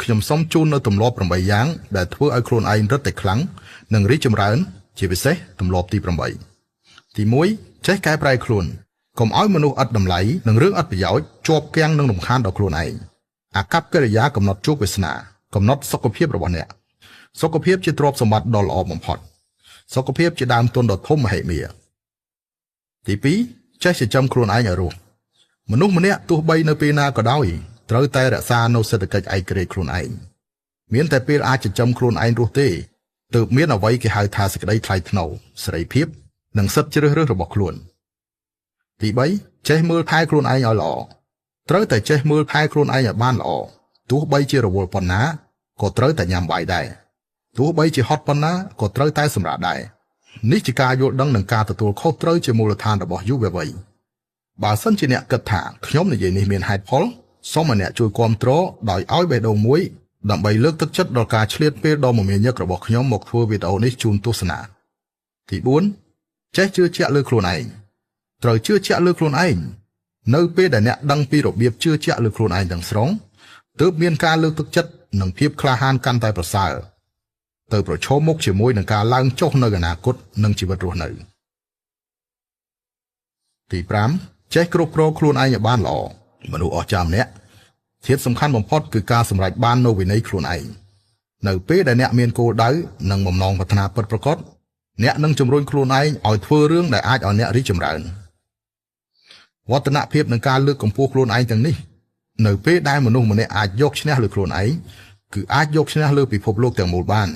ខ្ញុំសូមជូននៅទម្លាប់8យ៉ាងដែលធ្វើឲ្យខ្លួនឯងរឹតតែខ្លាំងនិងរីកចម្រើនជាពិសេសទម្លាប់ទី8ទី1ចេះកែប្រែខ្លួនកុំឲ្យមនុស្សឥតតម្លៃនិងរឿងឥតប្រយោជន៍ជាប់គាំងនិងរំខានដល់ខ្លួនឯងអាកប្បកិរិយាកំណត់ជោគវាសនាកំណត់សុខភាពរបស់អ្នកសុខភាពជាទ្រព្យសម្បត្តិដ៏ល្អបំផុតសុខភាពជាដើមទុនដ៏ធំមហិមាទី2ចេះចិញ្ចឹមខ្លួនឯងឲ្យរស់មនុស្សម្នាក់ទោះបីនៅពេលណាក៏ដោយត្រូវតែរក្សានូវសេដ្ឋកិច្ចឯករាជ្យខ្លួនឯងមានតែពេលអាចចិញ្ចឹមខ្លួនឯងរស់ទេទើបមានអ្វីគេហៅថាសេចក្តីថ្លៃថ្នូរសេរីភាពនិងសិទ្ធិជ្រើសរើសរបស់ខ្លួនទី3ចេះមើលថែខ្លួនឯងឲ្យល្អត្រូវតែចេះមើលថែខ្លួនឯងឲ្យបានល្អទោះបីជារវល់ប៉ុណ្ណាក៏ត្រូវតែញ៉ាំបាយដែរទោះបីជាហត់ប៉ុណ្ណាក៏ត្រូវតែសម្រាកដែរនេះជាការយល់ដឹងនិងការទទួលខុសត្រូវជាមូលដ្ឋានរបស់យុវវ័យបើសិនជាអ្នកគិតថាខ្ញុំនិយាយនេះមានហេតុផលសូមឲ្យអ្នកជួយគាំទ្រដោយឲ្យបេះដូងមួយដើម្បីលើកទឹកចិត្តដល់ការឆ្លៀតពេលដ៏មមាញឹករបស់ខ្ញុំមកធ្វើវីដេអូនេះជូនទស្សនាទី4ចេះជឿជាក់លើខ្លួនឯងត្រូវជឿជាក់លើខ្លួនឯងនៅពេលដែលអ្នកដឹងពីរបៀបជឿជាក់លើខ្លួនឯងទាំងស្រុងទើបមានការលើកទឹកចិត្តនិងភាពក្លាហានកាន់តែប្រសើរទៅប្រឈមមុខជាមួយនឹងការឡើងចុះនៅអនាគតនិងជីវិតរស់នៅទី5ចេះគ្រប់គ្រងខ្លួនឯងឲ្យបានល្អមនុស្សអស្ចារ្យម្នាក់ធាតុសំខាន់បំផុតគឺការសម្រេចបាននូវវិន័យខ្លួនឯងនៅពេលដែលអ្នកមានគោលដៅនិងបំណងប្រាថ្នាពិតប្រាកដអ្នកនឹងជំរុញខ្លួនឯងឲ្យធ្វើរឿងដែលអាចឲ្យអ្នករីកចម្រើនវឌ្ឍនភាពនឹងការលើកកម្ពស់ខ្លួនឯងទាំងនេះនៅពេលដែលមនុស្សម្នាក់អាចយកឈ្នះលើខ្លួនឯងគឺអាចយកឈ្នះលើពិភពលោកទាំងមូលបាន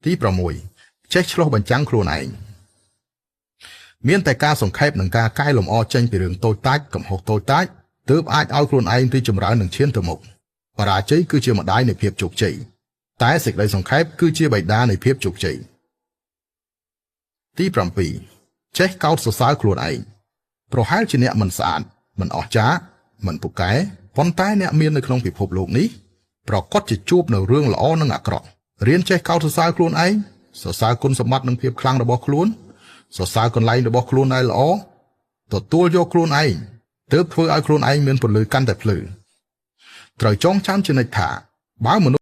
ទី6ចេះឆ្លុះបញ្ចាំងខ្លួនឯងមានតែការសង្ខេបនិងការកែលម្អចេញពីរឿងតូចតាចកំហុសតូចតាចទើបអាចឲ្យខ្លួនឯងរីកចម្រើននិងឈានទៅមុខបរាជ័យគឺជាម្ដាយនៃភាពជោគជ័យតែសេចក្តីសង្ខេបគឺជាបិតានៃភាពជោគជ័យទី7ចេះកោតសរសើរខ្លួនឯងប្រហែលជាអ្នកមិនស្អាតមិនអស្ចារ្យមិនពូកែប៉ុន្តែអ្នកមាននៅក្នុងពិភពលោកនេះប្រកាសជាជួបនៅរឿងល្អនិងអាក្រក់រៀនចេះកោតសរសើរខ្លួនឯងសរសើរគុណសម្បត្តិនិងភាពខ្លាំងរបស់ខ្លួនសរសើរកន្លែងរបស់ខ្លួនដែលល្អទទួលយកខ្លួនឯងទើបធ្វើឲ្យខ្លួនឯងមានពន្លឺកាន់តែភ្លឺត្រូវចងចាំជានិច្ចថាបើមនុស្ស